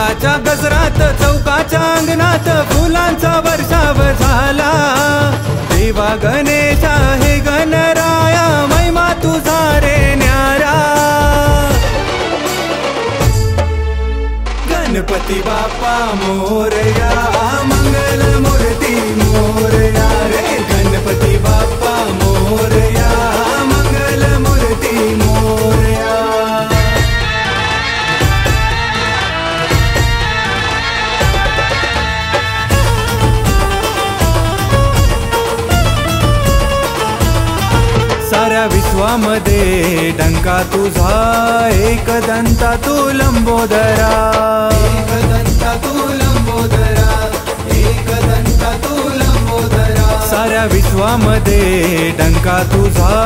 ढोलाच्या गजरात चौकाच्या अंगणात फुलांचा वर्षाव झाला। देवा गणेशा हे गणराया महिमा तुझा रे न्यारा। गणपती बाप्पा मोरया मंगल मूर्ती मोरया रे। गणपती बाप्पा मोरया मंगल मूर्ती मोरया। साऱ्या विश्वामध्ये डंका तुझा एकदंता तू लंबोदरा। एकदंता तू लंबोदरा एकदंता तू लंबोदरा। साऱ्या विश्वामध्ये डंका तुझा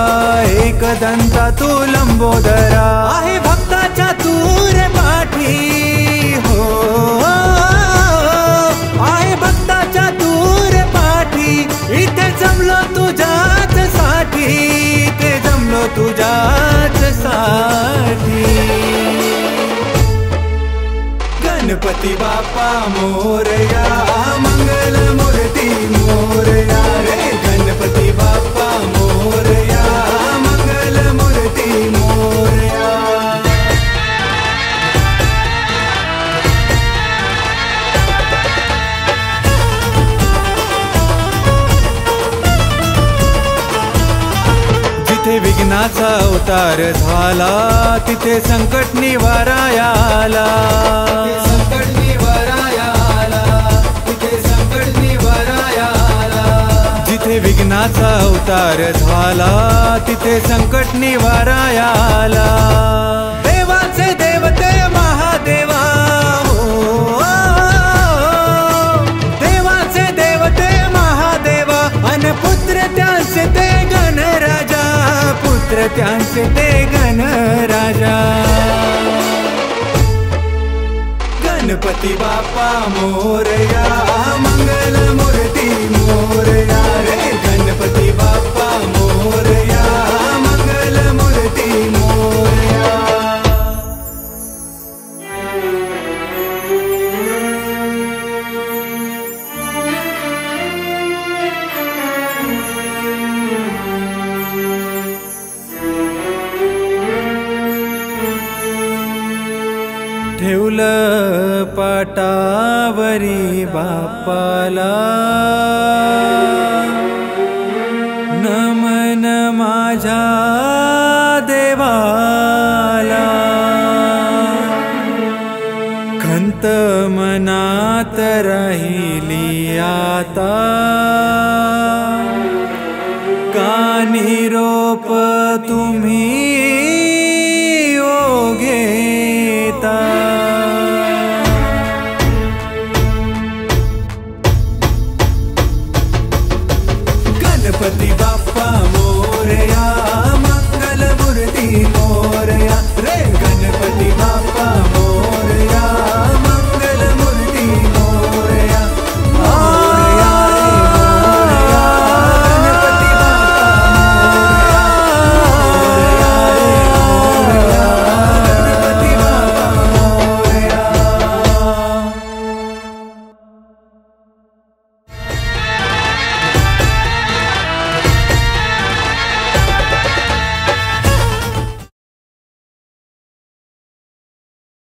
एकदंता तू लंबोदरा। आहे भक्ताच्या दूर पाठी हो आहे भक्ताच्या दूर पाठी। इथे जमलो तुझ्याच साठी ते जमलो तुझ्याच साठी। गणपती बाप्पा मोरया मंगल मूर्ती मोरया रे। गणपती बाप्पा मोरया मंगल मूर्ती मोरया। जिथे विघ्नाचा अवतार झाला तिथे संकट निवाराया आला। संकट निवाराया आला तिथे संकट निवाराया आला। जिथे विघ्नाचा अवतार झाला तिथे संकट निवाराया आला। देवाचे देवते महादेवा हो देवाचे देवते महादेवा। अन पुत्र त्यांचे ते गणराजा पुत्र त्यांचे ते गणराजा। गणपती बाप्पा मोरया मंगल मूर्ती मोरया रे। गणपती बाप्पा मोरया मंगल मूर्ती मोरया। ठेवलं पाटावरी बाप्पाला नमन माझ्या देवाला। खंत मनात राहिली आता का निरोप तुम्ही ओ घेता।